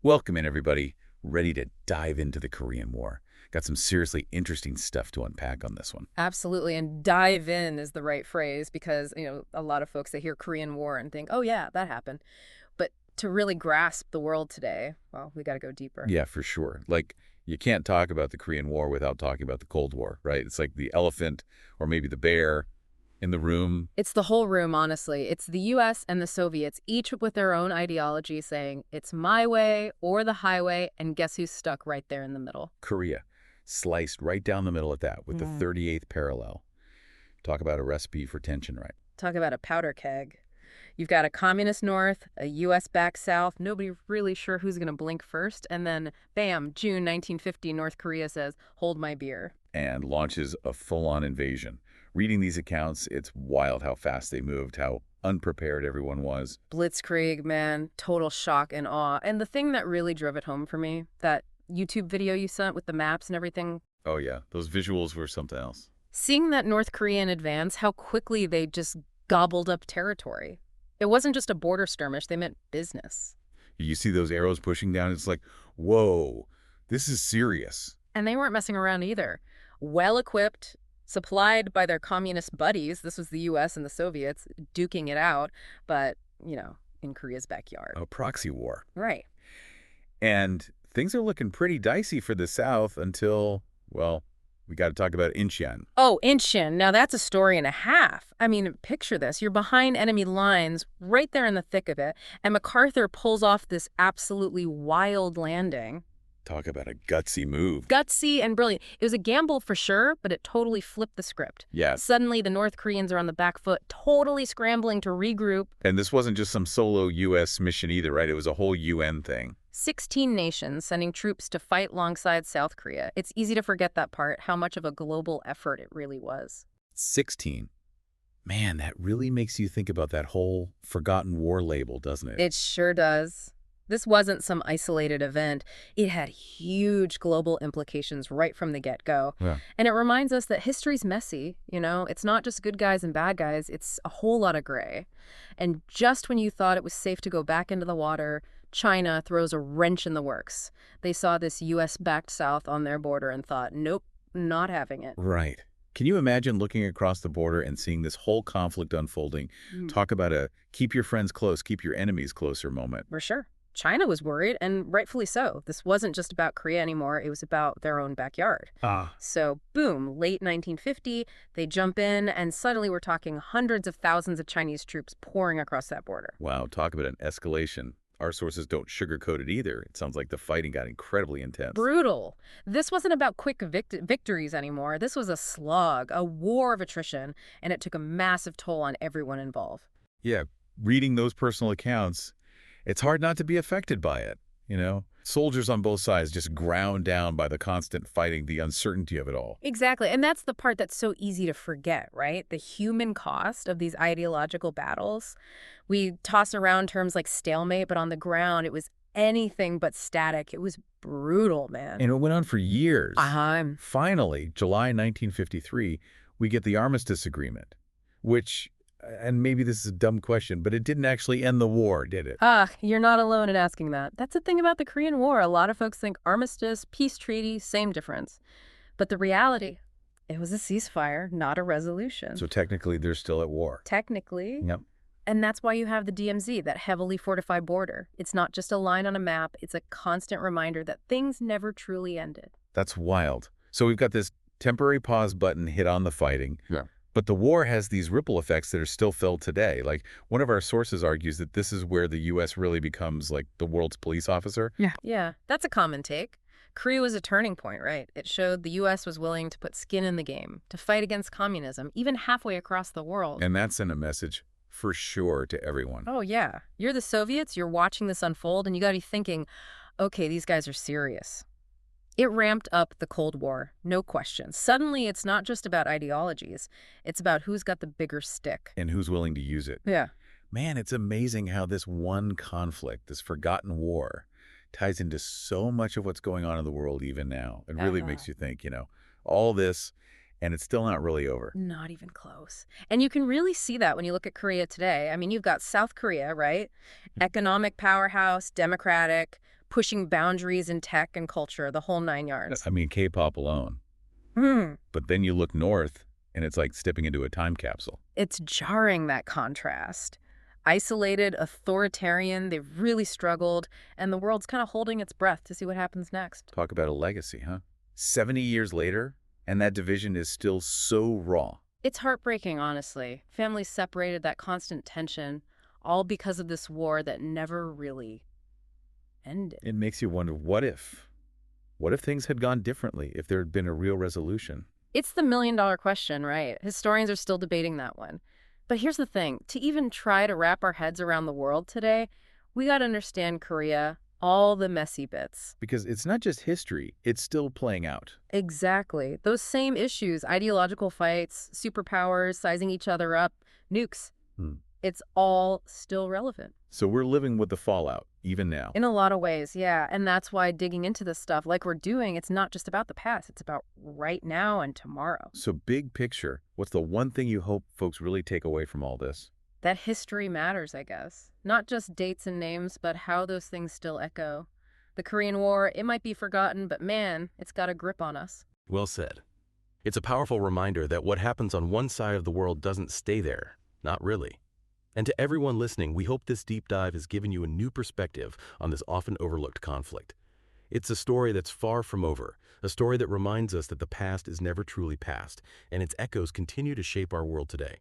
Welcome in, everybody. Ready to dive into the Korean War. Got some seriously interesting stuff to unpack on this one. Absolutely, and dive in is the right phrase because, a lot of folks, they hear Korean War and think, oh yeah, that happened. But to really grasp the world today, well, we got to go deeper. Yeah, for sure. Like, you can't talk about the Korean War without talking about the Cold War, right? It's like the elephant or maybe the bear in the room. It's the whole room, honestly. It's the US and the Soviets, each with their own ideology saying, it's my way or the highway, and guess who's stuck right there in the middle? Korea, sliced right down the middle at that with the Mm. 38th parallel. Talk about a recipe for tension, right? Talk about a powder keg. You've got a communist north, a US-backed south, nobody really sure who's going to blink first, and then, bam, June 1950, North Korea says, hold my beer. And launches a full-on invasion. Reading these accounts, it's wild how fast they moved, how unprepared everyone was. Blitzkrieg, man, total shock and awe. And the thing that really drove it home for me, that YouTube video you sent with the maps and everything, Oh yeah, those visuals were something else. seeing that North Korean advance, how quickly they just gobbled up territory. It wasn't just a border skirmish, they meant business. You see those arrows pushing down, it's like, whoa, this is serious. And they weren't messing around either. Well equipped, supplied by their communist buddies, this was the US and the Soviets, duking it out, but, in Korea's backyard. A proxy war. Right. And things are looking pretty dicey for the South until, well, we got to talk about Incheon. Oh, Incheon. Now that's a story and a half. I mean, picture this. You're behind enemy lines, right there in the thick of it, and MacArthur pulls off this absolutely wild landing. Talk about a gutsy move. Gutsy and brilliant. It was a gamble for sure, but it totally flipped the script. Yes. Suddenly, the North Koreans are on the back foot, totally scrambling to regroup. And this wasn't just some solo U.S. mission either, right? It was a whole UN thing. 16 nations sending troops to fight alongside South Korea. It's easy to forget that part, how much of a global effort it really was. 16. Man, that really makes you think about that whole forgotten war label, doesn't it? It sure does. This wasn't some isolated event. It had huge global implications right from the get-go. Yeah. And it reminds us that history's messy, It's not just good guys and bad guys. It's a whole lot of gray. And just when you thought it was safe to go back into the water, China throws a wrench in the works. They saw this US-backed South on their border and thought, nope, not having it. Right. Can you imagine looking across the border and seeing this whole conflict unfolding? Talk about a keep your friends close, keep your enemies closer moment. For sure. China was worried, and rightfully so. This wasn't just about Korea anymore. It was about their own backyard. So, boom, late 1950, they jump in, and suddenly we're talking hundreds of thousands of Chinese troops pouring across that border. Wow, talk about an escalation. Our sources don't sugarcoat it either. It sounds like the fighting got incredibly intense. Brutal. This wasn't about quick victories anymore. This was a slog, a war of attrition, and it took a massive toll on everyone involved. Yeah, reading those personal accounts, it's hard not to be affected by it, Soldiers on both sides just ground down by the constant fighting, the uncertainty of it all. Exactly. And that's the part that's so easy to forget, right? The human cost of these ideological battles. We toss around terms like stalemate, but on the ground, it was anything but static. It was brutal, man. And it went on for years. Uh-huh. Finally, July 1953, we get the Armistice Agreement, which, and maybe this is a dumb question, but it didn't actually end the war, did it? You're not alone in asking that. That's the thing about the Korean War. A lot of folks think armistice, peace treaty, same difference. But the reality, it was a ceasefire, not a resolution. So technically, they're still at war. Technically. Yep. And that's why you have the DMZ, that heavily fortified border. It's not just a line on a map. It's a constant reminder that things never truly ended. That's wild. So we've got this temporary pause button hit on the fighting. Yeah. But the war has these ripple effects that are still felt today. Like, one of our sources argues that this is where the U.S. really becomes, like, the world's police officer. Yeah, that's a common take. Korea was a turning point, right? It showed the U.S. was willing to put skin in the game, to fight against communism, even halfway across the world. And that sent a message for sure to everyone. Oh, yeah. You're the Soviets, you're watching this unfold, and you got to be thinking, okay, these guys are serious. It ramped up the Cold War, no question. Suddenly, it's not just about ideologies. It's about who's got the bigger stick. And who's willing to use it. Yeah. Man, it's amazing how this one conflict, this forgotten war, ties into so much of what's going on in the world even now. It really makes you think, all this, and it's still not really over. Not even close. And you can really see that when you look at Korea today. I mean, you've got South Korea, right? Economic powerhouse, democratic, pushing boundaries in tech and culture, the whole nine yards. I mean, K-pop alone. Hmm. But then you look north, and it's like stepping into a time capsule. It's jarring, that contrast. Isolated, authoritarian, they've really struggled, and the world's kind of holding its breath to see what happens next. Talk about a legacy, huh? 70 years later, and that division is still so raw. It's heartbreaking, honestly. Families separated, that constant tension, all because of this war that never really ended. It makes you wonder, what if? What if things had gone differently, if there had been a real resolution? It's the million-dollar question, right? Historians are still debating that one. But here's the thing. To even try to wrap our heads around the world today, we got to understand Korea, all the messy bits. Because it's not just history, it's still playing out. Exactly. Those same issues, ideological fights, superpowers, sizing each other up, nukes, Hmm. it's all still relevant. So we're living with the fallout, even now. In a lot of ways, yeah. And that's why digging into this stuff like we're doing, it's not just about the past. It's about right now and tomorrow. So big picture, what's the one thing you hope folks really take away from all this? That history matters, I guess. Not just dates and names, but how those things still echo. The Korean War, it might be forgotten, but man, it's got a grip on us. Well said. It's a powerful reminder that what happens on one side of the world doesn't stay there. Not really. And to everyone listening, we hope this deep dive has given you a new perspective on this often overlooked conflict. It's a story that's far from over, a story that reminds us that the past is never truly past, and its echoes continue to shape our world today.